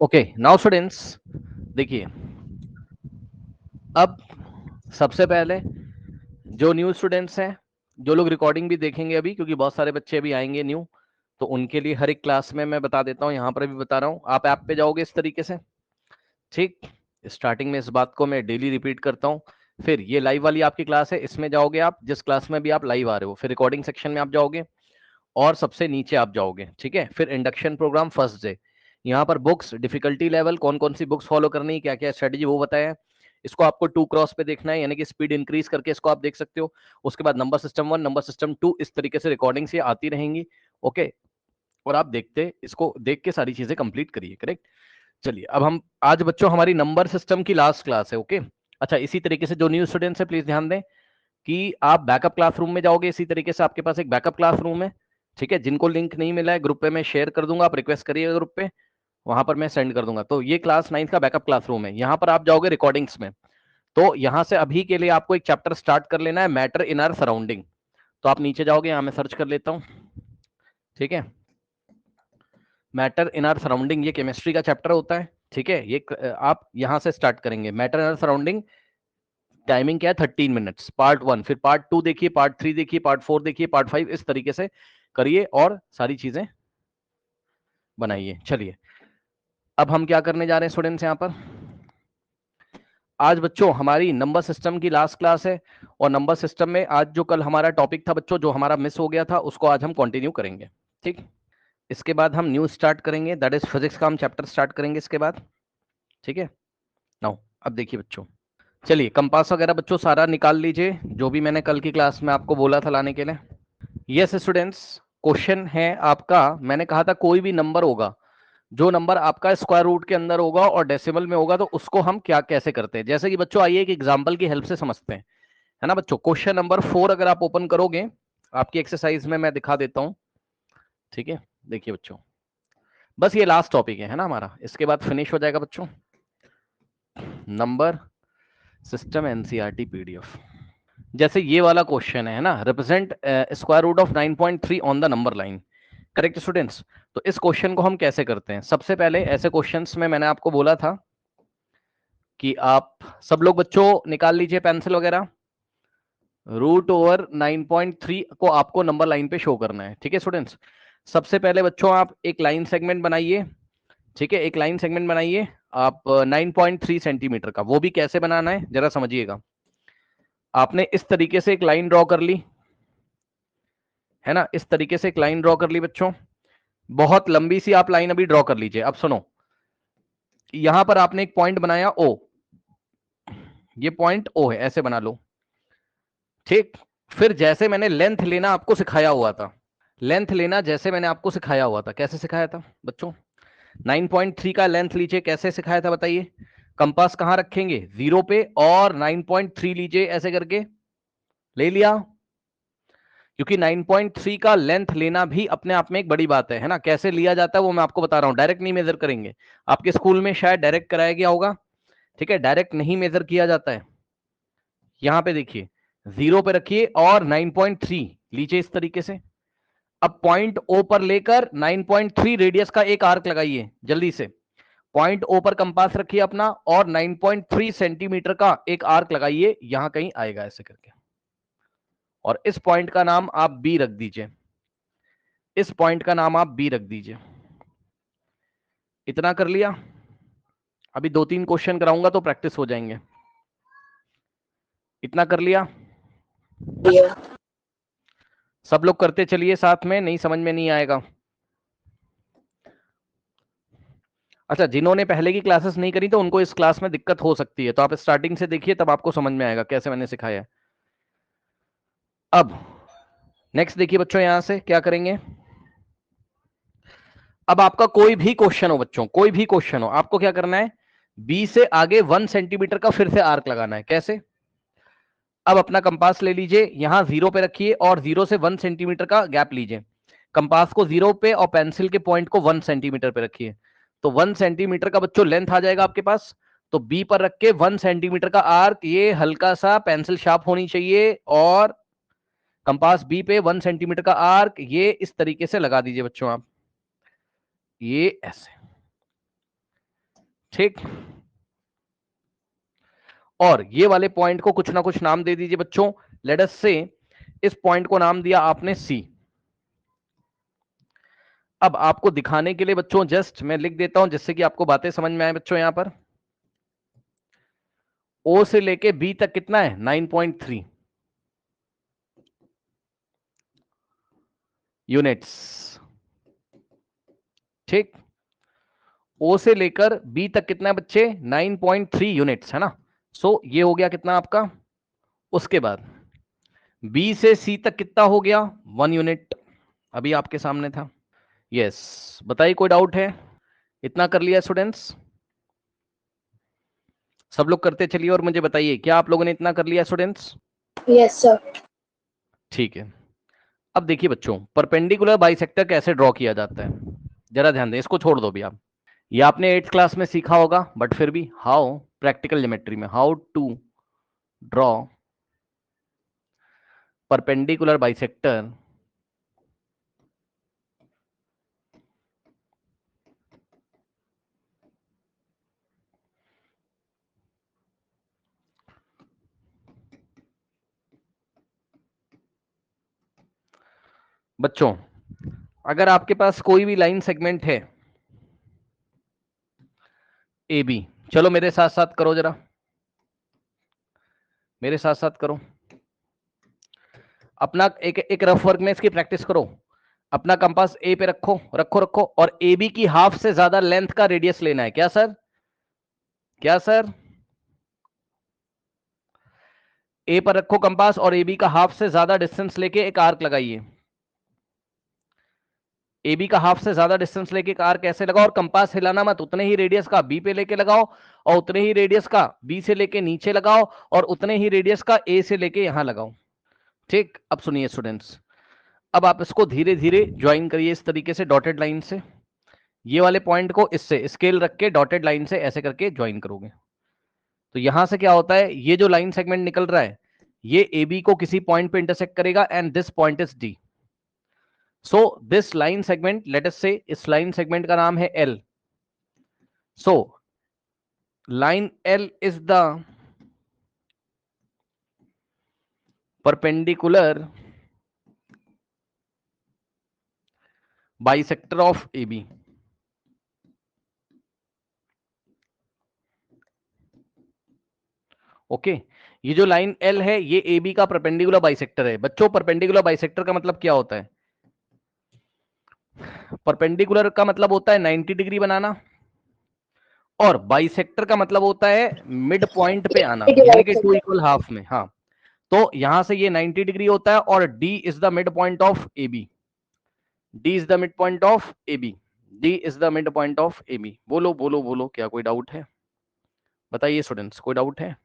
Okay now students, देखिए अब सबसे पहले जो न्यू स्टूडेंट्स हैं, जो लोग रिकॉर्डिंग भी देखेंगे अभी, क्योंकि बहुत सारे बच्चे अभी आएंगे न्यू, तो उनके लिए हर एक क्लास में मैं बता देता हूँ, यहाँ पर भी बता रहा हूँ। आप ऐप पे जाओगे इस तरीके से, ठीक। स्टार्टिंग में इस बात को मैं डेली रिपीट करता हूँ। फिर ये लाइव वाली आपकी क्लास है, इसमें जाओगे आप, जिस क्लास में भी आप लाइव आ रहे हो, फिर रिकॉर्डिंग सेक्शन में आप जाओगे और सबसे नीचे आप जाओगे, ठीक है। फिर इंडक्शन प्रोग्राम फर्स्ट डे, यहाँ पर बुक्स, डिफिकल्टी लेवल, कौन कौन सी बुक्स फॉलो करनी है, क्या क्या स्ट्रेटेजी, वो बताया है। इसको आपको 2 क्रॉस पे देखना है, यानी कि स्पीड इंक्रीज करके इसको आप देख सकते हो। उसके बाद नंबर सिस्टम 1, नंबर सिस्टम 2, इस तरीके से रिकॉर्डिंग्स ये आती रहेंगी। ओके, और आप देखते, इसको देख के सारी चीजें कंप्लीट करिए, करेक्ट। चलिए अब हम आज बच्चों हमारी नंबर सिस्टम की लास्ट क्लास है। ओके, अच्छा, इसी तरीके से जो न्यू स्टूडेंट्स है प्लीज ध्यान दें कि आप बैकअप क्लासरूम में जाओगे, इसी तरीके से आपके पास एक बैकअप क्लासरूम है, ठीक है। जिनको लिंक नहीं मिला है ग्रुप पे मैं शेयर कर दूंगा, आप रिक्वेस्ट करिएगा ग्रुप पे, वहां पर मैं सेंड कर दूंगा। तो ये क्लास 9 का बैकअप क्लासरूम है, यहाँ पर आप जाओगे रिकॉर्डिंग्स में। तो यहाँ से अभी के लिए आपको एक चैप्टर स्टार्ट कर लेना है, मैटर इन आवर सराउंडिंग। तो आप नीचे जाओगे, यहाँ मैं सर्च कर लेता हूँ, ठीक है। मैटर इन आवर सराउंडिंग, ये केमिस्ट्री का चैप्टर होता है, ठीक है। ये आप यहाँ से स्टार्ट करेंगे, matter in our surrounding. Timing क्या है, 13 मिनट्स, पार्ट 1, फिर पार्ट 2 देखिए, पार्ट 3 देखिए, पार्ट 4 देखिए, पार्ट 5, इस तरीके से करिए और सारी चीजें बनाइए। चलिए अब हम क्या करने जा रहे हैं स्टूडेंट्स, यहाँ पर आज बच्चों हमारी नंबर सिस्टम की लास्ट क्लास है। और नंबर सिस्टम में आज जो कल हमारा टॉपिक था बच्चों, जो हमारा मिस हो गया था, उसको आज हम कंटिन्यू करेंगे, ठीक। इसके बाद हम न्यू स्टार्ट करेंगे, दैट इज फिजिक्स का हम चैप्टर स्टार्ट करेंगे इसके बाद, ठीक है। नाउ अब देखिए बच्चों, चलिए कंपास वगैरह बच्चों सारा निकाल लीजिए, जो भी मैंने कल की क्लास में आपको बोला था लाने के लिए। यस स्टूडेंट्स, क्वेश्चन है आपका, मैंने कहा था कोई भी नंबर होगा, जो नंबर आपका स्क्वायर रूट के अंदर होगा और डेसिमल में होगा, तो उसको हम क्या कैसे करते हैं। जैसे कि बच्चों आइए एक एग्जांपल की हेल्प से समझते हैं, है ना बच्चों। क्वेश्चन नंबर 4 अगर आप ओपन करोगे आपकी एक्सरसाइज में, मैं दिखा देता हूं, ठीक है। देखिए बच्चों, बस ये लास्ट टॉपिक है ना हमारा, इसके बाद फिनिश हो जाएगा बच्चों नंबर सिस्टम एनसीईआरटी पीडीएफ। जैसे ये वाला क्वेश्चन है ना, represent square root of 9.3 on the number line, correct students. तो इस क्वेश्चन को हम कैसे करते हैं, सबसे पहले ऐसे क्वेश्चंस में मैंने आपको बोला था कि आप सब लोग बच्चों निकाल लीजिए पेंसिल वगैरह। रूट ओवर 9.3 को आपको नंबर लाइन पे शो करना है, ठीक है स्टूडेंट्स। सबसे पहले बच्चों आप एक लाइन सेगमेंट बनाइए, ठीक है। एक लाइन सेगमेंट बनाइए आप 9.3 सेंटीमीटर का। वो भी कैसे बनाना है जरा समझिएगा। आपने इस तरीके से एक लाइन ड्रॉ कर ली, है ना, इस तरीके से एक लाइन ड्रॉ कर ली बच्चों। बहुत लंबी सी आप लाइन अभी ड्रॉ कर लीजिए। अब सुनो, यहां पर आपने एक पॉइंट बनाया ओ, ये पॉइंट ओ है, ऐसे बना लो, ठीक। फिर जैसे मैंने लेंथ लेना आपको सिखाया हुआ था, लेंथ लेना जैसे मैंने आपको सिखाया हुआ था, कैसे सिखाया था बच्चों, 9.3 का लेंथ लीजिए, कैसे सिखाया था बताइए। कंपास कहां रखेंगे, 0 पे, और 9.3 लीजिए, ऐसे करके ले लिया। क्योंकि 9.3 का लेंथ लेना भी अपने आप में एक बड़ी बात है ना। कैसे लिया जाता है वो मैं आपको बता रहा हूं, डायरेक्ट नहीं मेजर करेंगे। आपके स्कूल में शायद डायरेक्ट कराया गया होगा, ठीक है, डायरेक्ट नहीं मेजर किया जाता है। यहां पे देखिए, 0 पे रखिए और 9.3 लीजिए इस तरीके से। अब पॉइंट ओ पर लेकर 9.3 रेडियस का एक आर्क लगाइए जल्दी से। पॉइंट ओ पर कंपास रखिए अपना और 9.3 सेंटीमीटर का एक आर्क लगाइए, यहां कहीं आएगा ऐसे करके। और इस पॉइंट का नाम आप बी रख दीजिए, इस पॉइंट का नाम आप बी रख दीजिए। इतना कर लिया। अभी 2-3 क्वेश्चन कराऊंगा तो प्रैक्टिस हो जाएंगे। इतना कर लिया, सब लोग करते चलिए साथ में, नहीं समझ में नहीं आएगा। अच्छा, जिन्होंने पहले की क्लासेस नहीं करी तो उनको इस क्लास में दिक्कत हो सकती है, तो आप स्टार्टिंग से देखिए, तब आपको समझ में आएगा कैसे मैंने सिखाया है। अब नेक्स्ट देखिए बच्चों, यहां से क्या करेंगे। अब आपका कोई भी क्वेश्चन हो बच्चों, कोई भी क्वेश्चन हो, आपको क्या करना है, बी से आगे 1 सेंटीमीटर का फिर से आर्क लगाना है। कैसे, अब अपना कंपास ले लीजिए, यहां 0 पे रखिए और 0 से 1 सेंटीमीटर का गैप लीजिए। कंपास को 0 पे और पेंसिल के पॉइंट को 1 सेंटीमीटर पे रखिए। तो 1 सेंटीमीटर का बच्चों लेंथ आ जाएगा आपके पास। तो बी पर रख के 1 सेंटीमीटर का आर्क, ये हल्का सा पेंसिल शार्प होनी चाहिए, और कंपास बी पे 1 सेंटीमीटर का आर्क ये इस तरीके से लगा दीजिए बच्चों आप, ये ऐसे। ठीक, और ये वाले पॉइंट को कुछ ना कुछ नाम दे दीजिए बच्चों। लेट अस से इस पॉइंट को नाम दिया आपने सी। अब आपको दिखाने के लिए बच्चों जस्ट मैं लिख देता हूं जिससे कि आपको बातें समझ में आए बच्चों। यहां पर ओ से लेके बी तक कितना है 9.3 यूनिट्स। ठीक, ओ से लेकर बी तक कितना है बच्चे 9.3 यूनिट्स है ना। सो ये हो गया कितना आपका। उसके बाद बी से सी तक कितना हो गया 1 यूनिट, अभी आपके सामने था। यस, बताइए कोई डाउट है। इतना कर लिया स्टूडेंट्स, सब लोग करते चलिए और मुझे बताइए क्या आप लोगों ने इतना कर लिया स्टूडेंट्स। Yes sir. ठीक है, अब देखिए बच्चों परपेंडिकुलर बाइसेक्टर कैसे ड्रॉ किया जाता है, जरा ध्यान दें, इसको छोड़ दो भी आप। ये आपने 8th क्लास में सीखा होगा, बट फिर भी हाउ प्रैक्टिकल ज्योमेट्री में how to draw perpendicular bisector बच्चों। अगर आपके पास कोई भी लाइन सेगमेंट है ए बी, चलो मेरे साथ साथ करो जरा, मेरे साथ साथ करो अपना एक एक रफ वर्क में इसकी प्रैक्टिस करो। अपना कंपास ए पे रखो रखो रखो, और ए बी की हाफ से ज्यादा लेंथ का रेडियस लेना है। क्या सर, क्या सर, ए पर रखो कंपास और ए बी का हाफ से ज्यादा डिस्टेंस लेके एक आर्क लगाइए। ए बी का हाफ से ज्यादा डिस्टेंस लेके एक आर्क कैसे लगाओ, और कंपास हिलाना मत, उतने ही रेडियस का बी पे लेके लगाओ, और उतने ही रेडियस का बी से लेके नीचे लगाओ, और उतने ही रेडियस का ए से लेके यहां लगाओ। ठीक, अब सुनिए स्टूडेंट्स, अब आप इसको धीरे धीरे ज्वाइन करिए इस तरीके से डॉटेड लाइन से। ये वाले पॉइंट को इससे स्केल रख के डॉटेड लाइन से ऐसे करके ज्वाइन करोगे, तो यहां से क्या होता है, ये जो लाइन सेगमेंट निकल रहा है ये ए बी को किसी पॉइंट पे इंटरसेक्ट करेगा, and this point is D. So this line segment, let us say इस लाइन सेगमेंट का नाम है L. So line L is the perpendicular bisector of A B. Okay, ये जो लाइन एल है ये ए बी का परपेंडिकुलर बाइसेक्टर है। बच्चों परपेंडिकुलर बाइसेक्टर का मतलब क्या होता है, परपेंडिकुलर का मतलब होता है 90 डिग्री बनाना, और बाइसेक्टर का मतलब होता है मिड पॉइंट पे आना, यानी कि 2 इक्वल हाफ में। हाँ, तो यहां से ये 90 डिग्री होता है, और D is the mid point of A B. D is the mid point of A B. D is the mid point of A B. बोलो बोलो बोलो, क्या कोई डाउट है, बताइए स्टूडेंट्स, कोई डाउट है।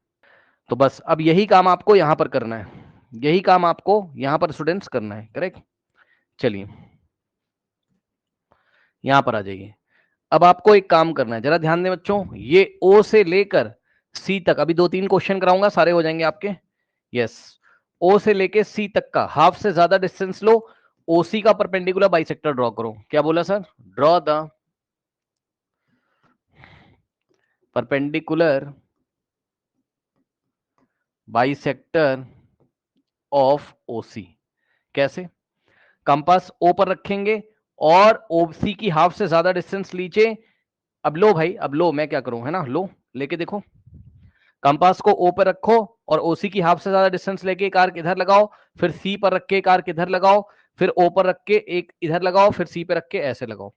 तो बस अब यही काम आपको यहां पर करना है, यही काम आपको यहां पर स्टूडेंट्स करना है, करेक्ट। चलिए यहां पर आ जाइए। अब आपको एक काम करना है, जरा ध्यान दें बच्चों, ये ओ से लेकर सी तक, अभी 2-3 क्वेश्चन कराऊंगा, सारे हो जाएंगे आपके। यस, ओ से लेके सी तक का हाफ से ज्यादा डिस्टेंस लो, ओसी का परपेंडिकुलर बाइसेक्टर ड्रॉ करो। क्या बोला sir, draw the perpendicular bisector of O C. कैसे, कंपास ओ पर रखेंगे और ओसी की हाफ से ज्यादा डिस्टेंस लीजिए। अब लो भाई, अब लो, मैं क्या करूं, है ना, लो लेके देखो, कंपास को ओ पर रखो और ओसी की हाफ से ज्यादा डिस्टेंस लेके एक आर्क इधर लगाओ, फिर सी पर रख के एक आर्क इधर लगाओ, फिर ओ पर रख के एक इधर लगाओ, फिर सी पे रख के ऐसे लगाओ।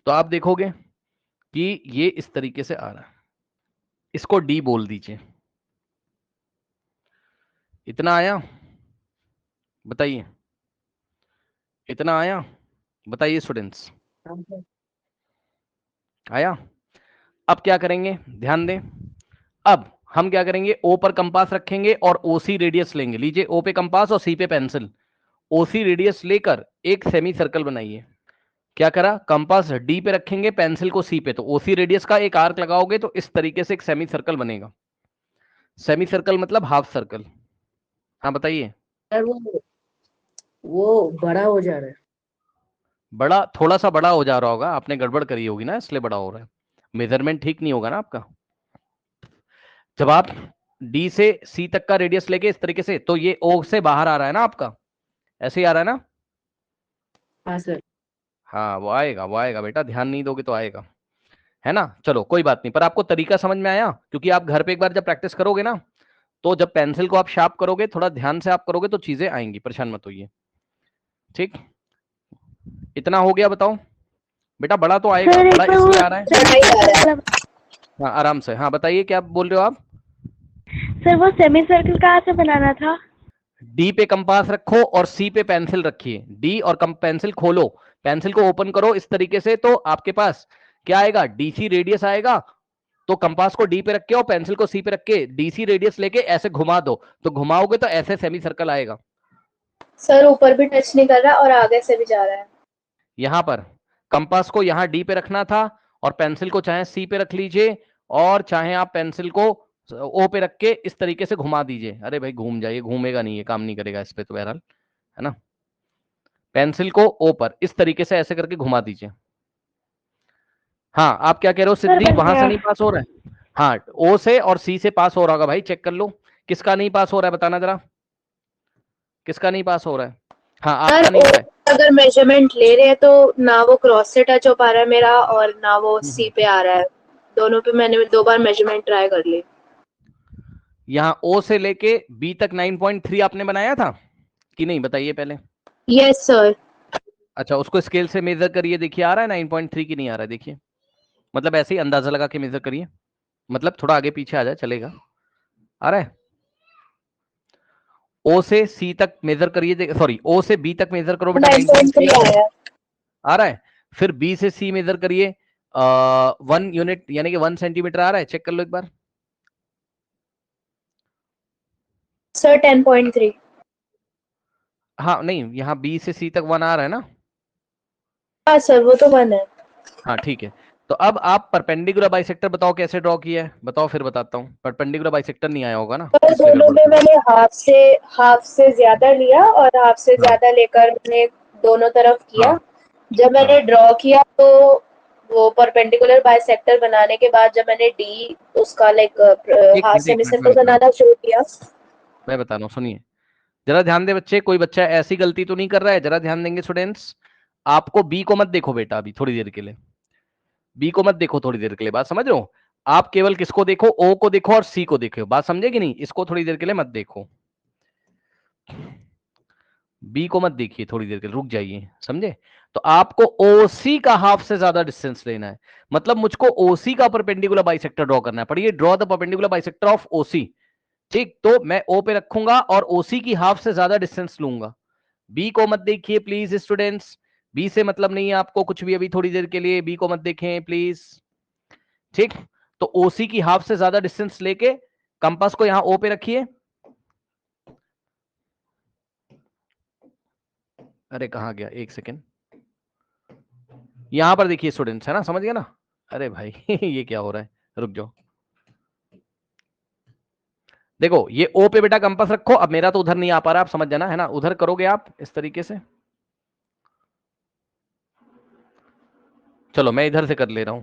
तो आप देखोगे कि ये इस तरीके से आ रहा है। इसको डी बोल दीजिए। इतना आया, बताइए, इतना आया, बताइए स्टूडेंट्स, आया। अब क्या करेंगे, ध्यान दें, अब हम क्या करेंगे, ओ पर कंपास रखेंगे और ओसी रेडियस लेंगे। लीजिए ओ पे कंपास और सी पे पेंसिल, ओसी रेडियस लेकर एक सेमी सर्कल बनाइए। क्या करा, कंपास डी पे रखेंगे, पेंसिल को सी पे, तो ओसी रेडियस का एक आर्क लगाओगे तो इस तरीके से एक सेमी सर्कल बनेगा। सेमी सर्कल मतलब हाफ सर्कल। हाँ बताइए। सर वो बड़ा हो जा रहा है। बड़ा, थोड़ा सा बड़ा हो जा रहा होगा, आपने गड़बड़ करी होगी ना, इसलिए बड़ा हो रहा है। मेजरमेंट ठीक नहीं होगा ना आपका। जब आप डी से सी तक का रेडियस लेके इस तरीके से, तो ये ओ से बाहर आ रहा है ना आपका, ऐसे ही आ रहा है ना। हाँ सर। हाँ वो आएगा बेटा, ध्यान नहीं दोगे तो आएगा, है ना। चलो कोई बात नहीं, पर आपको तरीका समझ में आया, क्योंकि आप घर पे एक बार जब प्रैक्टिस करोगे ना, तो जब पेंसिल को आप शार्प करोगे, थोड़ा ध्यान से आप करोगे तो चीजें आएंगी, परेशान मत होइए। ठीक, इतना हो गया, बताओ बेटा। बड़ा तो आएगा, सर बड़ा एक बार इसलिए आ रहा है। बड़ा ही आ रहा है। हाँ आराम से, हाँ बताइए क्या बोल रहे हो आप। सर वो सेमी सर्कल कहाँ से बनाना था? डी पे कंपास रखो और सी पे पेंसिल रखिए। डी और पेंसिल खोलो, पेंसिल को ओपन करो इस तरीके से, तो आपके पास क्या आएगा, डीसी रेडियस आएगा। तो कंपास को डी पे रख के और पेंसिल को सी पे रख के डीसी रेडियस लेके ऐसे घुमा दो, तो घुमाओगे तो ऐसे सेमी सर्कल आएगा। सर ऊपर भी टच नहीं कर रहा और आगे से भी जा रहा है। यहां पर कंपास को यहां डी पे रखना था, और पेंसिल को चाहे सी पे रख लीजिए, और चाहे आप पेंसिल को ओ पे रख के इस तरीके से घुमा दीजिए। अरे भाई घूम जाइए, घूमेगा नहीं, ये काम नहीं करेगा इस पे तो बहरहाल, है ना। पेंसिल को ओ पर इस तरीके से ऐसे करके घुमा दीजिए। हाँ आप क्या कह रहे हो सर सिद्धि, बन वहां से गया। नहीं पास हो रहा है। हाँ ओ से और सी से पास हो रहा होगा भाई, चेक कर लो किसका नहीं पास हो रहा है, बताना जरा किसका नहीं पास हो रहा है। हाँ आपका नहीं हो रहा है। अगर मेजरमेंट ले रहे हैं तो ना वो क्रॉस से टच हो पा रहा है मेरा, और ना वो सी पे आ रहा है। दोनों पे मैंने 2 बार मेजरमेंट ट्राई कर ली। यहाँ ओ से लेके बी तक 9.3 आपने बनाया था कि नहीं, बताइए पहले। Yes sir. अच्छा उसको स्केल से मेजर करिए, देखिए आ रहा है 9.3 की नहीं आ रहा है, देखिए मतलब ऐसे ही अंदाजा लगा के मेजर करिए, मतलब थोड़ा आगे पीछे आ जाए चलेगा। आ रहा है, ओ से सी तक मेजर करिए, सॉरी ओ से बी तक मेजर करो बेटा, 9.3 9.3 आया। आ रहा है। फिर बी से सी मेजर करिए, 1 यूनिट यानी कि 1 सेंटीमीटर आ रहा है, चेक कर लो एक बार। सर 10.3। हाँ नहीं, यहाँ बी से सी तक 1 आ रहा है ना। हाँ सर वो तो 1 है। हाँ ठीक है, तो अब आप परपेंडिकुलर बाइसेक्टर बताओ कैसे ड्रॉ किया है, बताओ फिर बताता हूँ। परपेंडिकुलर बाइसेक्टर नहीं आया होगा ना, पर इसलिए दोनों गड़बड़ में कर। मैंने हाफ से ज्यादा लिया और हाफ से हाँ ज्यादा लेकर मैंने दोनों तरफ किया। हाँ जब मैंने हाँ ड्रॉ किया तो वो परपेंडिकुलर बाइसेक्टर बनाने के बाद जब मैंने डी उसका लाइक हाफ सेमी एक सर्कल मिनट बनाना शुरू किया। मैं बता रहा हूँ, सुनिए जरा ध्यान दे बच्चे, कोई बच्चा ऐसी गलती तो नहीं कर रहा है, जरा ध्यान देंगे स्टूडेंट्स। आपको बी को मत देखो बेटा अभी थोड़ी देर के लिए, बी को मत देखो थोड़ी देर के लिए, बात समझ रहे हो। आप केवल किसको देखो, ओ को देखो और सी को देखो, बात समझे कि नहीं। इसको थोड़ी देर के लिए मत देखो, बी को मत देखिए थोड़ी देर के लिए, रुक जाइए, समझे। तो आपको ओसी का हाफ से ज्यादा डिस्टेंस लेना है, मतलब मुझको ओसी का परपेंडिकुलर बाइसेक्टर ड्रॉ करना है। पढ़िए, draw the perpendicular bisector of O C. ठीक, तो मैं ओ पे रखूंगा और ओसी की हाफ से ज्यादा डिस्टेंस लूंगा। बी को मत देखिए प्लीज स्टूडेंट्स, बी से मतलब नहीं है आपको कुछ भी अभी थोड़ी देर के लिए, बी को मत देखें प्लीज। ठीक, तो ओसी की हाफ से ज्यादा डिस्टेंस लेके कंपास को यहां ओ पे रखिए। अरे कहां गया, एक सेकेंड, यहां पर देखिए स्टूडेंट्स, है ना, समझ गया ना। अरे भाई ये क्या हो रहा है, रुक जाओ। देखो ये ओ पे बेटा कंपास रखो, अब मेरा तो उधर नहीं आ पा रहा, आप समझ जाना, है ना, उधर करोगे आप इस तरीके से। चलो मैं इधर से कर ले रहा हूं।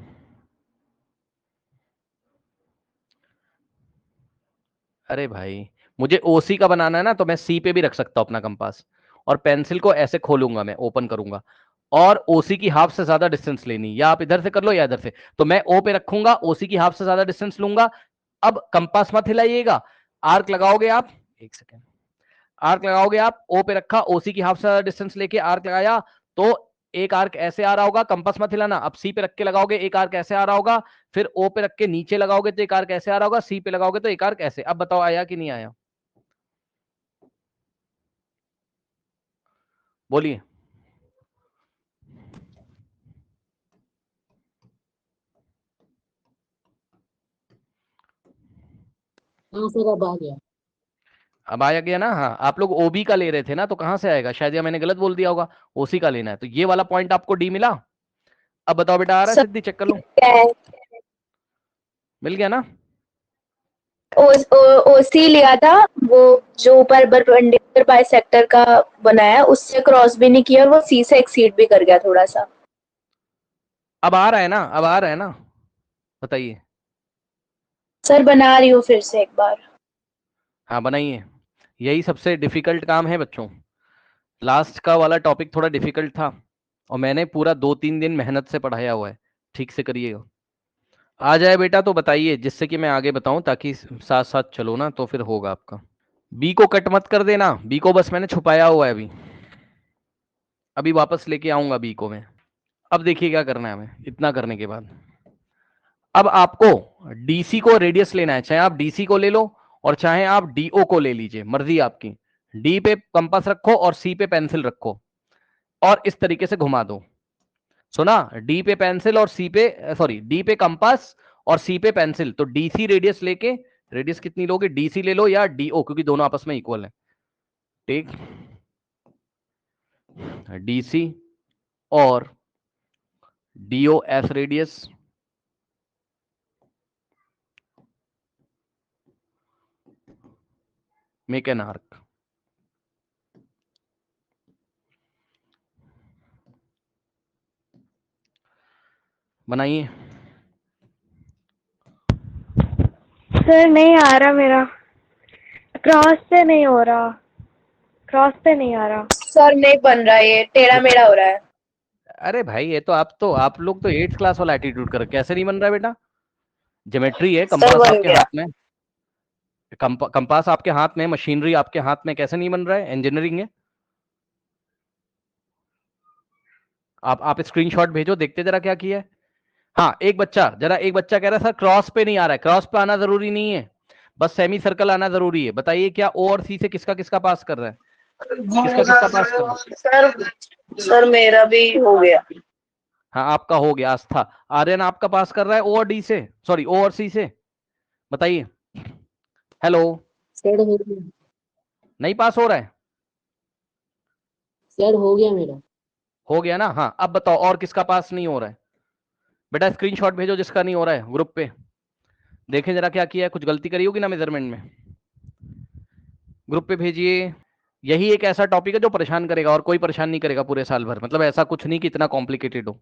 अरे भाई मुझे ओसी का बनाना है ना, तो मैं सी पे भी रख सकता हूं अपना कंपास, और पेंसिल को ऐसे खोलूंगा, मैं ओपन करूंगा, और ओसी की हाफ से ज्यादा डिस्टेंस लेनी, या आप इधर से कर लो या इधर से। तो मैं ओ पे रखूंगा, ओसी की हाफ से ज्यादा डिस्टेंस लूंगा। अब कंपास मत हिलाइएगा, आर्क लगाओगे आप, एक सेकेंड, आर्क लगाओगे आप, ओ पे रखा, ओसी की हाफ से ज्यादा डिस्टेंस लेके आर्क लगाया, तो एक आर्क ऐसे आ रहा होगा, कंपास मत हिलाना। अब सी पे रख के लगाओगे, एक आर्क ऐसे आ रहा होगा, फिर ओ पे रख के नीचे लगाओगे तो एक आर्क ऐसे आ रहा होगा, सी पे लगाओगे तो एक आर्क ऐसे। अब बताओ आया कि नहीं आया, बोलिए। हाँ सर अब आ गया। अब आया गया ना। हाँ आप लोग ओबी का ले रहे थे ना, तो कहां से आएगा, शायद या मैंने गलत बोल दिया होगा, ओसी का लेना है, तो ये वाला पॉइंट आपको डी मिला। अब बताओ बेटा आ रहा है सर सिद्धि, चेक कर लो, क्या है? मिल गया ना। ओसी लिया था, वो जो ऊपर परपेंडिकुलर बाइसेक्टर का बनाया उससे क्रॉस भी नहीं किया और वो सी से एक्सीड भी कर गया थोड़ा सा। अब आ रहा है ना, अब आ रहा है ना। बताइए। सर बना रही हूँ फिर से एक बार। हाँ बनाइए, यही सबसे डिफिकल्ट काम है बच्चों। लास्ट का वाला टॉपिक थोड़ा डिफिकल्ट था और मैंने पूरा 2-3 दिन मेहनत से पढ़ाया हुआ है, ठीक से करिएगा। आ जाए बेटा तो बताइए, जिससे कि मैं आगे बताऊं, ताकि साथ साथ चलो ना तो फिर होगा आपका। बी को कट मत कर देना, बी को बस मैंने छुपाया हुआ है अभी, अभी वापस लेके आऊंगा बी को मैं। अब देखिए क्या करना है हमें इतना करने के बाद। अब आपको डीसी को रेडियस लेना है, चाहे आप डीसी को ले लो और चाहे आप डीओ को ले लीजिए, मर्जी आपकी। डी पे कंपास रखो और सी पे पेंसिल रखो और इस तरीके से घुमा दो। सुना, डी पे पेंसिल और सी पे, सॉरी, डी पे कंपास और सी पे पेंसिल। तो डीसी रेडियस लेके, रेडियस कितनी लोगे, डीसी ले लो या डीओ, क्योंकि दोनों आपस में इक्वल है। ठीक, डीसी और DO as radius, make an arc. बनाइए। सर नहीं आ रहा मेरा, क्रॉस से नहीं हो रहा, क्रॉस पे नहीं आ रहा। सर नहीं बन रहा, ये टेढ़ा मेढ़ा हो रहा है। अरे भाई ये तो आप लोग तो 8th क्लास वाला एटीट्यूड कर, कैसे नहीं बन रहा है बेटा? ज्योमेट्री है, सर कंपास बन आपके गया। हाथ में, कंपास आपके हाथ में, मशीनरी आपके हाथ में, कैसे नहीं बन रहा है? इंजीनियरिंग है। आप स्क्रीनशॉट भेजो, देखते जरा क्या किया है। हाँ, एक बच्चा कह रहा है सर क्रॉस पे नहीं आ रहा है। क्रॉस पे आना जरूरी नहीं है, बस सेमी सर्कल आना जरूरी है। बताइए क्या ओ और सी से किसका किसका पास कर रहा है, किसका किसका पास कर रहा है? सर मेरा भी हो गया। हाँ आपका हो गया। आस्था, आर्यन आपका पास कर रहा है ओ और डी से, सॉरी ओ और सी से। बताइए। हेलो, सर हो गया। नहीं पास हो रहा है? सर हो गया मेरा। हो गया ना? हाँ अब बताओ और किसका पास नहीं हो रहा है? बेटा स्क्रीनशॉट भेजो जिसका नहीं हो रहा है ग्रुप पे, देखें जरा क्या किया है, कुछ गलती करी होगी ना मेजरमेंट में। ग्रुप पे भेजिए। यही एक ऐसा टॉपिक है जो परेशान करेगा और कोई परेशान नहीं करेगा पूरे साल भर, मतलब ऐसा कुछ नहीं कि इतना कॉम्प्लिकेटेड हो।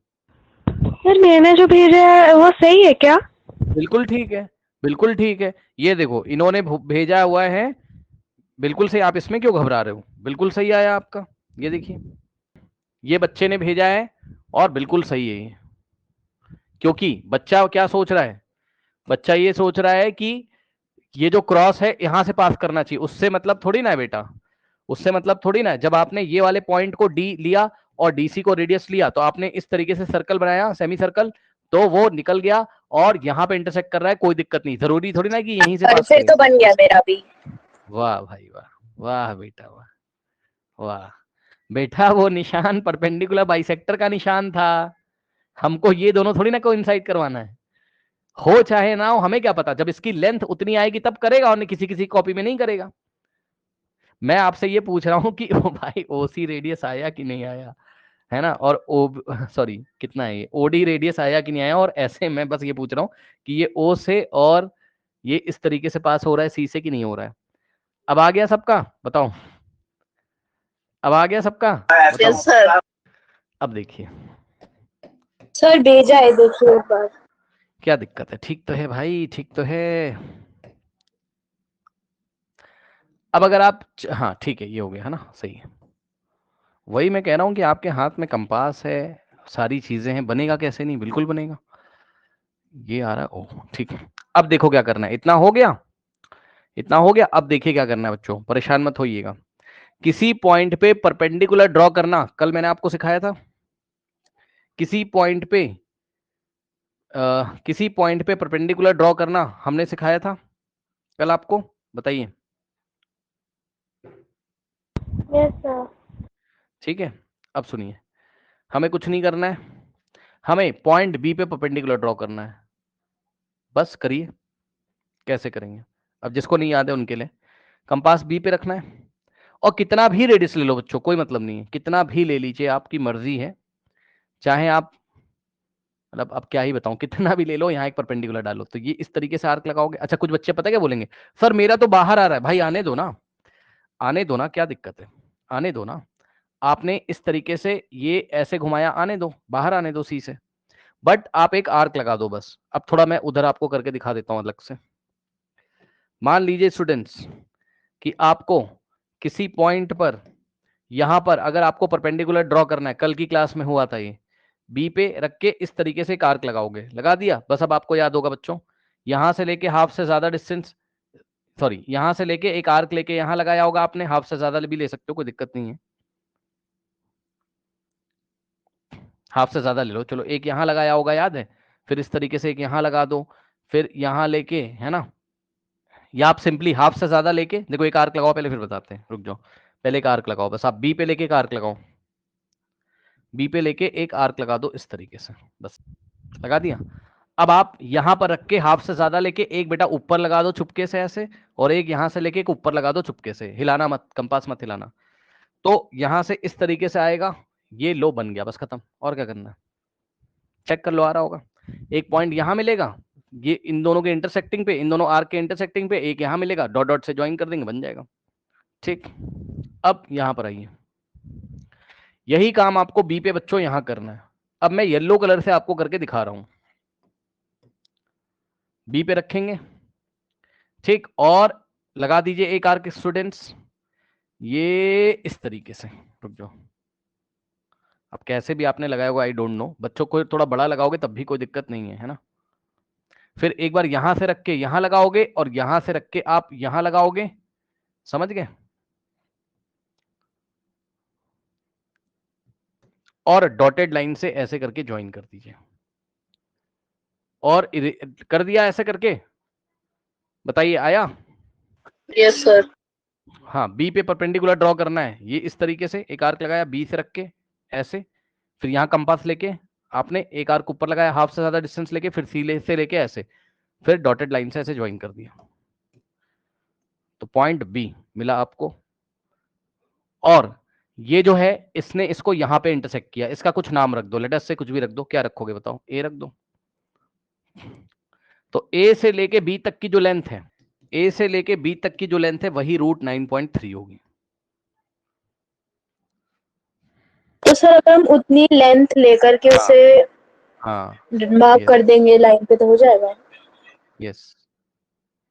सर मैंने जो भेजा है वो सही है क्या? बिल्कुल ठीक है, बिल्कुल ठीक है। ये देखो इन्होंने भेजा हुआ है, बिल्कुल सही। आप इसमें क्यों घबरा रहे हो, बिल्कुल सही आया आपका। ये देखिए, ये बच्चे ने भेजा है और बिल्कुल सही है ये। क्योंकि बच्चा क्या सोच रहा है, बच्चा ये सोच रहा है कि ये जो क्रॉस है यहां से पास करना चाहिए, उससे मतलब थोड़ी ना है बेटा, उससे मतलब थोड़ी ना है। जब आपने ये वाले पॉइंट को डी लिया और डीसी को रेडियस लिया तो आपने इस तरीके से सर्कल बनाया, सेमी सर्कल, तो वो निकल गया और यहाँ पे इंटरसेक्ट कर रहा है, कोई दिक्कत नहीं। जरूरी थोड़ी ना कि यहीं से और पास फिर करेगा। तो बन गया मेरा भी। वाह भाई वाह, वाह बेटा वाह, वाह बेटा। वो निशान परपेंडिकुलर बाइसेक्टर का निशान था, हमको ये दोनों थोड़ी ना कोइंसाइड करवाना है। हो चाहे ना हो, हमें क्या पता, जब इसकी लेंथ उतनी आएगी तब करेगा और किसी किसी कॉपी में नहीं करेगा। मैं आपसे ये पूछ रहा हूँ कि ओ भाई ओसी रेडियस आया कि नहीं आया, है ना? और ओ, सॉरी कितना है ये, ओडी रेडियस आया कि नहीं आया? और ऐसे मैं बस ये पूछ रहा हूँ कि ये ओ से और ये इस तरीके से पास हो रहा है सी से कि नहीं हो रहा है? अब आ गया सबका? बताओ, अब आ गया सबका? बताओ। Yes sir. अब देखिए सर भेजा है, देखिए एक बार। क्या दिक्कत है, ठीक तो है भाई, ठीक तो है। अब अगर आप, हाँ ठीक है, ये हो गया है ना, सही है। वही मैं कह रहा हूँ कि आपके हाथ में कंपास है, सारी चीजें हैं, बनेगा कैसे नहीं, बिल्कुल बनेगा। ये आ रहा है, ओह ठीक है। अब देखो क्या करना है, इतना हो गया, इतना हो गया। अब देखिए क्या करना है बच्चों, परेशान मत होइएगा। किसी पॉइंट पे परपेंडिकुलर ड्रॉ करना कल मैंने आपको सिखाया था। किसी पॉइंट पे किसी पॉइंट पे परपेंडिकुलर ड्रॉ करना हमने सिखाया था कल आपको, बताइए। Yes sir. ठीक है, अब सुनिए, हमें कुछ नहीं करना है, हमें पॉइंट बी पे परपेंडिकुलर ड्रॉ करना है। बस करिए, कैसे करेंगे? अब जिसको नहीं याद है उनके लिए, कंपास बी पे रखना है और कितना भी रेडियस ले लो बच्चों, कोई मतलब नहीं है, कितना भी ले लीजिए, आपकी मर्जी है। चाहे आप, मतलब अब क्या ही बताऊं, कितना भी ले लो, यहाँ एक परपेंडिकुलर डालो तो ये इस तरीके से आर्क लगाओगे। अच्छा कुछ बच्चे पता क्या बोलेंगे, सर मेरा तो बाहर आ रहा है। भाई आने दो ना, आने दो ना, क्या दिक्कत है, आने दो ना। आपने इस तरीके से ये ऐसे घुमाया, आने दो, बाहर आने दो सी से। बट आप एक आर्क लगा दो बस। अब थोड़ा मैं उधर आपको करके दिखा देता हूं अलग से। मान लीजिए स्टूडेंट्स कि आपको किसी पॉइंट पर, यहां पर अगर आपको परपेंडिकुलर ड्रॉ करना है, कल की क्लास में हुआ था ये, बी पे रख के इस तरीके से एक आर्क लगाओगे, लगा दिया बस। अब आपको याद होगा बच्चों, यहां से लेके हाफ से ज्यादा डिस्टेंस, सॉरी यहां से लेके एक आर्क लेके यहां लगाया होगा आपने, हाफ से ज्यादा भी ले सकते हो, कोई दिक्कत नहीं है, हाफ से ज्यादा ले लो, चलो एक यहां लगाया होगा याद है, फिर इस तरीके से एक यहां लगा दो, फिर यहां लेके, है ना, या आप सिंपली हाफ से ज्यादा लेके, देखो एक आर्क लगाओ पहले फिर बताते हैं, रुक जाओ, पहले एक आर्क लगाओ बस, आप बी पे लेके एक आर्क लगाओ, बी पे लेके एक आर्क लगा दो इस तरीके से, बस लगा दिया। अब आप यहां पर रख के हाफ से ज्यादा लेके एक बेटा ऊपर लगा दो चुपके से ऐसे, और एक यहां से लेके एक ऊपर लगा दो चुपके से, हिलाना मत, कंपास मत हिलाना। तो यहां से इस तरीके से आएगा, ये लो बन गया, बस खत्म, और क्या करना है, चेक कर लो आ रहा होगा। एक पॉइंट यहां मिलेगा, ये इन दोनों के इंटरसेक्टिंग पे, इन दोनों आर्क के इंटरसेक्टिंग पे एक यहां मिलेगा, डॉट डॉट से ज्वाइन कर देंगे, बन जाएगा। ठीक, अब यहां पर आइए, यही काम आपको बी पे बच्चों यहां करना है। अब मैं येलो कलर से आपको करके दिखा रहा हूं, बी पे रखेंगे, ठीक, और लगा दीजिए एक आर्क स्टूडेंट्स, ये इस तरीके से, रुक जाओ, अब कैसे भी आपने लगाया होगा आई डोंट नो, बच्चों को थोड़ा बड़ा लगाओगे तब भी कोई दिक्कत नहीं है ना। फिर एक बार यहां से रख के यहां लगाओगे, और यहां से रख के आप यहां लगाओगे, समझ गए, और डॉटेड लाइन से ऐसे करके ज्वाइन कर दीजिए, और कर दिया ऐसे करके, बताइए आया। Yes sir. हाँ, बी पे परपेंडिकुलर ड्रॉ करना है, ये इस तरीके से एक आर्क लगाया बी से रख के ऐसे, फिर यहाँ कंपास लेके आपने एक आर्क ऊपर लगाया हाफ से ज्यादा डिस्टेंस लेके, फिर सी से लेके ऐसे, फिर डॉटेड लाइन से ऐसे ज्वाइन कर दिया, तो पॉइंट बी मिला आपको। और ये जो है इसने इसको यहां पे इंटरसेक्ट किया, इसका कुछ नाम रख दो, लेटस से कुछ भी रख दो, क्या रखोगे बताओ, ए रख दो। तो ए से लेके बी तक की जो लेंथ है, ए से लेके बी तक की जो लेंथ है वही √9.3 होगी। तो सर अगर हम उतनी लेंथ लेकर के उसे हाँ मार्क yes, कर देंगे लाइन पे तो हो जाएगा। यस,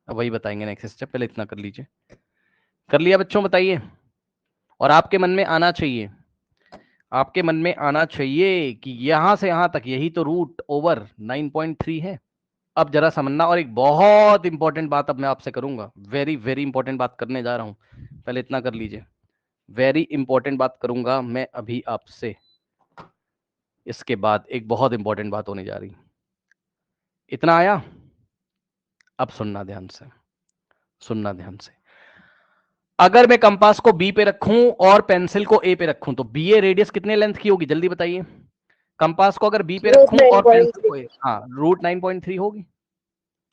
अब वही बताएंगे नेक्स्ट स्टेप, पहले इतना कर लीजिए। कर लिया बच्चों, बताइए। और आपके मन में आना चाहिए, आपके मन में आना चाहिए कि यहां से यहां तक यही तो √9.3 है। अब जरा समझना, और एक बहुत इंपॉर्टेंट बात अब मैं आपसे करूंगा, वेरी वेरी इंपॉर्टेंट बात करने जा रहा हूं, पहले इतना कर लीजिए। वेरी इंपॉर्टेंट बात करूंगा मैं अभी आपसे, इसके बाद एक बहुत इंपॉर्टेंट बात होने जा रही। इतना आया, अब सुनना ध्यान से, सुनना ध्यान से। अगर मैं कंपास को बी पे रखूं और पेंसिल को ए पे रखूं, तो बी ए रेडियस कितने लेंथ की होगी, जल्दी बताइए। कंपास को अगर बी पे रखूं और पेंसिल को ए, हाँ √9.3 होगी।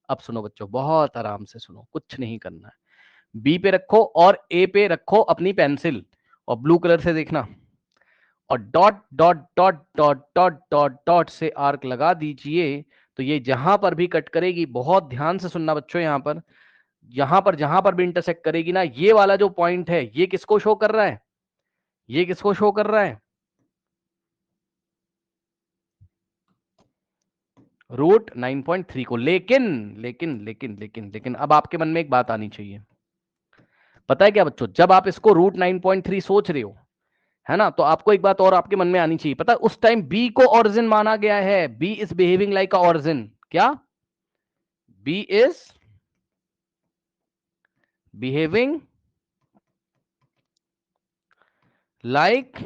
अब सुनो बच्चों, बहुत आराम से सुनो, कुछ नहीं करना है। बी पे रखो और ए पे रखो अपनी पेंसिल, और ब्लू कलर से देखना, और dot dot dot dot dot dot dot से आर्क लगा दीजिए। तो ये जहां पर भी कट करेगी, बहुत ध्यान से सुनना बच्चों, यहां पर जहां पर भी इंटरसेक्ट करेगी ना, ये वाला जो पॉइंट है ये किसको शो कर रहा है, ये किसको शो कर रहा है, √9.3 को। लेकिन लेकिन लेकिन लेकिन लेकिन अब आपके मन में एक बात आनी चाहिए, पता है क्या बच्चों, जब आप इसको √9.3 सोच रहे हो, है ना, तो आपको एक बात और आपके मन में आनी चाहिए, पता है उस टाइम बी को ऑरिजिन माना गया है, B is behaving like a origin, क्या, B is behaving like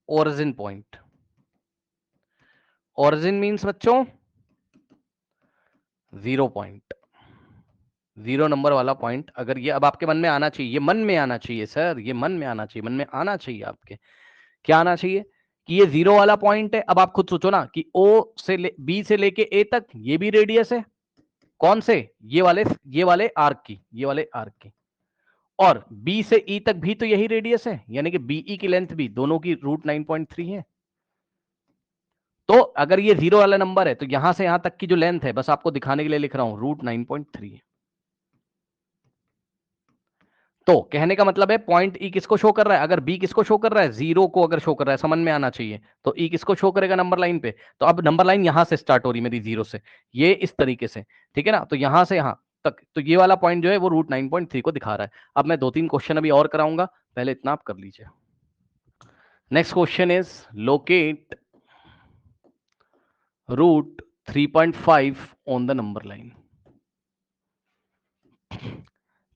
origin point। origin means बच्चों 0 पॉइंट, 0 नंबर वाला पॉइंट। अगर ये अब आपके मन में आना चाहिए, ये मन में आना चाहिए सर, ये मन में आना चाहिए, मन में आना चाहिए आपके, क्या आना चाहिए कि ये 0 वाला पॉइंट है। अब आप खुद सोचो ना कि ओ से बी से लेके ए तक ये भी रेडियस है, कौन से, ये वाले आर्क की, ये वाले आर्क की, और बी से ई तक भी तो यही रेडियस है, यानी कि बीई की लेंथ भी दोनों की √9.3 है। तो अगर ये 0 वाला नंबर है, तो यहां से यहां तक की जो लेंथ है, बस आपको दिखाने के लिए लिख रहा हूं, √9.3 है। तो कहने का मतलब है पॉइंट ई किसको शो कर रहा है, अगर बी किसको शो कर रहा है, 0 को अगर शो कर रहा है, समझ में आना चाहिए, तो ई किसको शो करेगा नंबर लाइन पे। तो अब नंबर लाइन यहां से स्टार्ट हो रही मेरी 0 से, ये इस तरीके से, ठीक है ना। तो यहां से यहां तक, तो ये वाला पॉइंट जो है वो √9.3 को दिखा रहा है। अब मैं 2-3 क्वेश्चन अभी और कराऊंगा, पहले इतना आप कर लीजिए। Next question is locate √3.5 on the number line.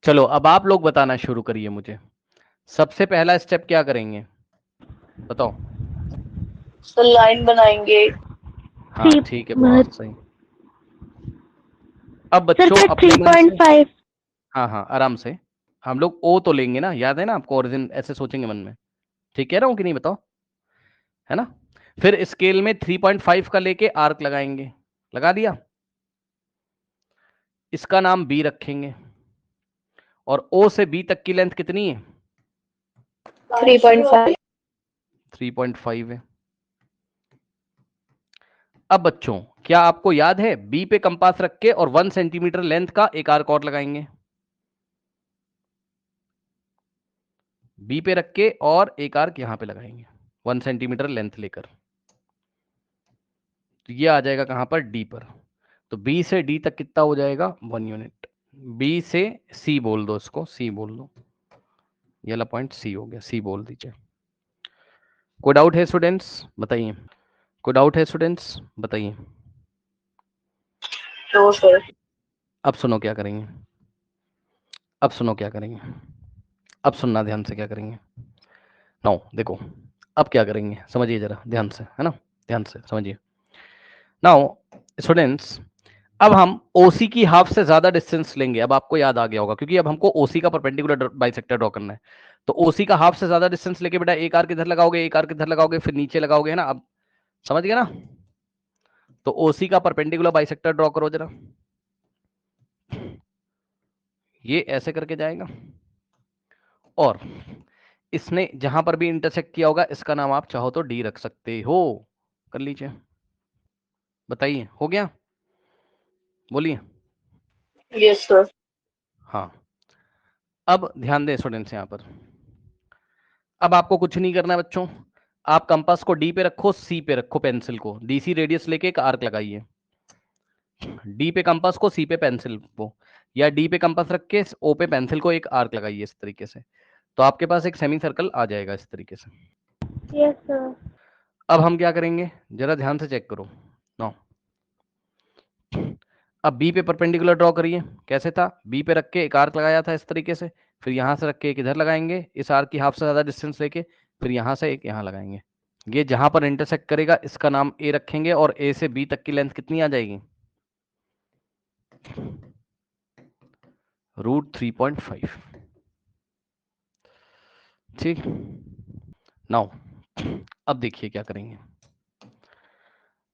चलो अब आप लोग बताना शुरू करिए मुझे, सबसे पहला स्टेप क्या करेंगे बताओ। तो लाइन बनाएंगे। हाँ ठीक है, बहुत सही। अब बच्चों सर अपने मन से 3.5। हाँ हाँ आराम से, हम लोग ओ तो लेंगे ना, याद है ना आपको, ओरिजिन ऐसे सोचेंगे मन में, ठीक कह रहा हूँ कि नहीं बताओ, है ना। फिर स्केल में 3.5 का लेके आर्क लगाएंगे, लगा दिया, इसका नाम बी रखेंगे, और ओ से बी तक की लेंथ कितनी है, 3.5। 3.5 है। अब बच्चों क्या आपको याद है, बी पे कंपास रख के और 1 सेंटीमीटर लेंथ का एक आर्क और लगाएंगे, बी पे रख के और एक आर्क यहां पे लगाएंगे 1 सेंटीमीटर लेंथ लेकर, तो ये आ जाएगा कहां पर, डी पर। तो बी से डी तक कितना हो जाएगा, 1 यूनिट। बी से सी बोल दो, इसको सी बोल दो, ये वाला पॉइंट सी हो गया, सी बोल दीजिए। कोई डाउट है स्टूडेंट्स बताइए, कोई डाउट है स्टूडेंट्स बताइए। तो सर अब सुनो क्या करेंगे, अब सुनो क्या करेंगे, अब सुनना ध्यान से क्या करेंगे। नाउ देखो अब क्या करेंगे, समझिए जरा ध्यान से, है ना, ध्यान से समझिए। नाउ स्टूडेंट्स, अब हम OC की हाफ से ज्यादा डिस्टेंस लेंगे, अब आपको याद आ गया होगा, क्योंकि अब हमको OC का परपेंडिकुलर बाइसेक्टर ड्रॉ करना है। तो OC का हाफ से ज्यादा डिस्टेंस लेके बेटा एक आर्क इधर लगाओगे, एक आर्क इधर लगाओगे, फिर नीचे लगाओगे, है ना। अब समझ गया ना। तो OC का परपेंडिकुलर बाइसेक्टर ड्रॉ करो जरा, ये ऐसे करके जाएगा, और इसने जहां पर भी इंटरसेक्ट किया होगा इसका नाम आप चाहो तो डी रख सकते हो, कर लीजिए, बताइए हो गया, बोलिए। Yes sir. हाँ अब ध्यान दें स्टूडेंट्स यहां पर, अब आपको कुछ नहीं करना है बच्चों, आप कंपास को डी पे रखो, सी पे रखो पेंसिल को, डीसी रेडियस लेके एक आर्क लगाइए, डी पे कंपास को, सी पे पेंसिल को, या डी पे कंपास रख के ओ पे पेंसिल को एक आर्क लगाइए इस तरीके से, तो आपके पास एक सेमी सर्कल आ जाएगा इस तरीके से। Yes sir. अब हम क्या करेंगे जरा ध्यान से चेक करो। नो, अब बी पे परपेंडिकुलर ड्रॉ करिए, कैसे था, बी पे रख के एक आर्क लगाया था इस तरीके से, फिर यहां से रख के एक इधर लगाएंगे, इस आर्क की हाफ से ज्यादा डिस्टेंस लेके, फिर यहां से एक यहां लगाएंगे, ये जहां पर इंटरसेक्ट करेगा इसका नाम ए रखेंगे, और ए से बी तक की लेंथ कितनी आ जाएगी, √3.5, ठीक। नाउ अब देखिए क्या करेंगे,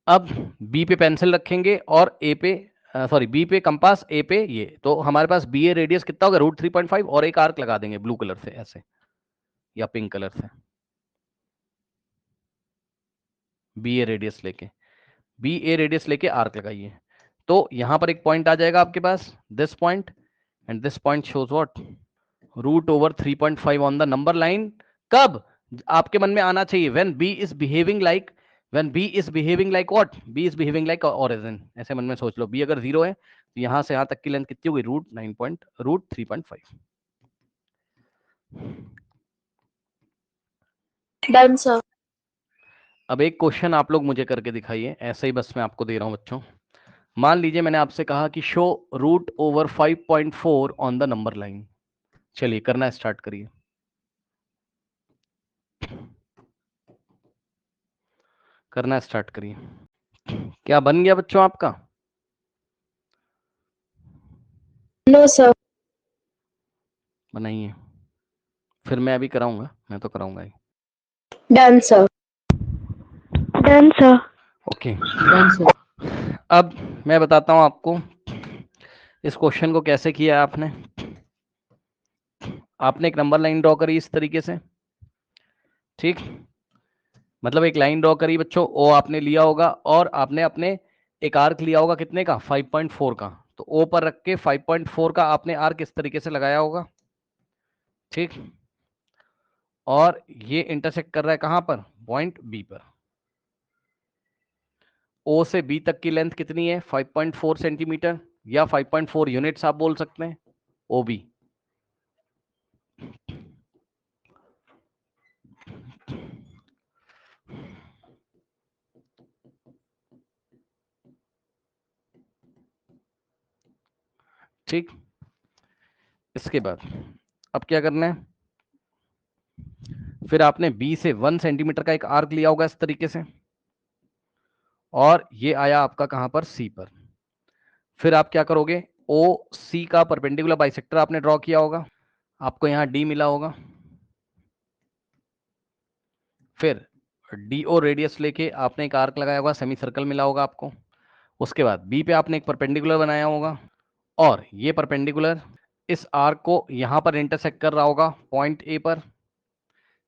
अब बी पे पेंसिल रखेंगे और ए पे सॉरी बी पे कंपास, ए पे ये, तो हमारे पास बी ए रेडियस कितना होगा, √3.5, और एक आर्क लगा देंगे ब्लू कलर से ऐसे, या पिंक कलर से, बी ए रेडियस लेके, बी ए रेडियस लेके आर्क लगाइए, तो यहां पर एक पॉइंट आ जाएगा आपके पास, this point, and this point shows what, √3.5 on the number line. कब आपके मन में आना चाहिए, when B is behaving like, when B is behaving like what, B is behaving like origin, ऐसे मन में सोच लो, बी अगर 0 है तो यहां से यहां तक की लेंथ कितनी होगी, √3.5। Done sir. अब एक क्वेश्चन आप लोग मुझे करके दिखाइए, ऐसे ही बस मैं आपको दे रहा हूं बच्चों। मान लीजिए मैंने आपसे कहा कि show √5.4 on the number line, चलिए करना स्टार्ट करिए, करना स्टार्ट करिए। क्या बन गया बच्चों आपका, नो सर। बनाइए, फिर मैं अभी कराऊंगा, मैं तो कराऊंगा ही। Done sir. Done sir. Okay, done sir. अब मैं बताता हूं आपको इस क्वेश्चन को कैसे किया है आपने। आपने एक नंबर लाइन ड्रॉ करी इस तरीके से, ठीक, मतलब एक लाइन ड्रॉ करी बच्चों, ओ आपने लिया होगा, और आपने अपने एक आर्क लिया होगा कितने का, 5.4 का, तो ओ पर रख के 5.4 का आपने आर्क इस तरीके से लगाया होगा, ठीक, और ये इंटरसेक्ट कर रहा है कहां पर, पॉइंट बी पर। ओ से बी तक की लेंथ कितनी है, 5.4 सेंटीमीटर या 5.4 यूनिट्स आप बोल सकते हैं, ओ बी। ठीक, इसके बाद अब क्या करना है, फिर आपने बी से 1 सेंटीमीटर का एक आर्क लिया होगा इस तरीके से, और ये आया आपका कहां पर, सी पर। फिर आप क्या करोगे, ओ सी का परपेंडिकुलर बाइसेक्टर आपने ड्रॉ किया होगा, आपको यहां डी मिला होगा। फिर डीओ रेडियस लेके आपने एक आर्क लगाया होगा, सेमी सर्कल मिला होगा आपको। उसके बाद बी पे आपने एक परपेंडिकुलर बनाया होगा, और ये परपेंडिकुलर इस आर्क को यहां पर इंटरसेक्ट कर रहा होगा पॉइंट ए पर।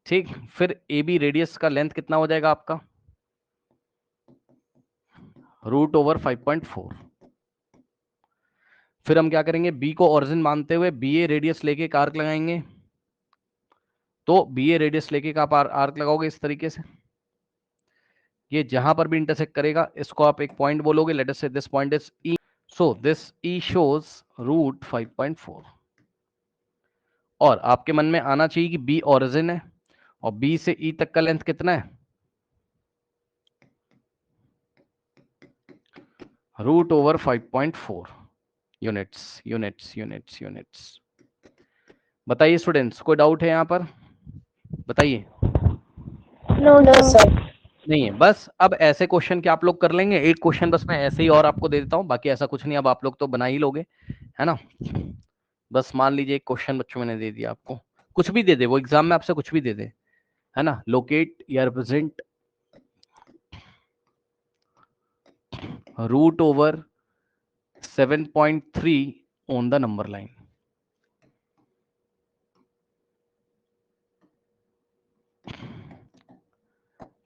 ठीक, फिर ए बी रेडियस का लेंथ कितना हो जाएगा आपका, √5.4। फिर हम क्या करेंगे, बी को ओरिजिन मानते हुए बी ए रेडियस लेके एक आर्क लगाएंगे। तो बी ए रेडियस लेके आप आर्क लगाओगे इस तरीके से, ये जहां पर भी इंटरसेक्ट करेगा इसको आप एक पॉइंट बोलोगे, लेट अस से this point is E, so this E shows √5.4। और आपके मन में आना चाहिए कि बी ओरिजिन है, और बी से ई तक का लेंथ कितना है, √5.4 यूनिट्स यूनिट्स यूनिट्स यूनिट्स। बताइए स्टूडेंट्स, कोई डाउट है यहाँ पर, बताइए। No no sir. नहीं है, बस अब ऐसे क्वेश्चन क्या आप लोग कर लेंगे, एक क्वेश्चन बस मैं ऐसे ही और आपको दे देता हूँ, बाकी ऐसा कुछ नहीं, अब आप लोग तो बना ही लोगे, है ना। बस मान लीजिए एक क्वेश्चन बच्चों मैंने दे दिया आपको, कुछ भी दे दे वो, एग्जाम में आपसे कुछ भी दे दे, है ना। लोकेट या represent √7.3 on the number line.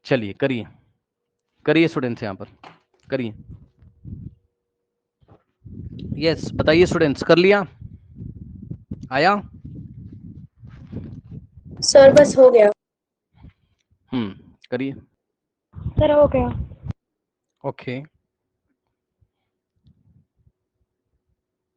चलिए करिए, करिए स्टूडेंट्स, यहाँ पर करिए। यस, बताइए स्टूडेंट्स, कर लिया, आया। सर बस हो गया। करिए। सर हो गया। ओके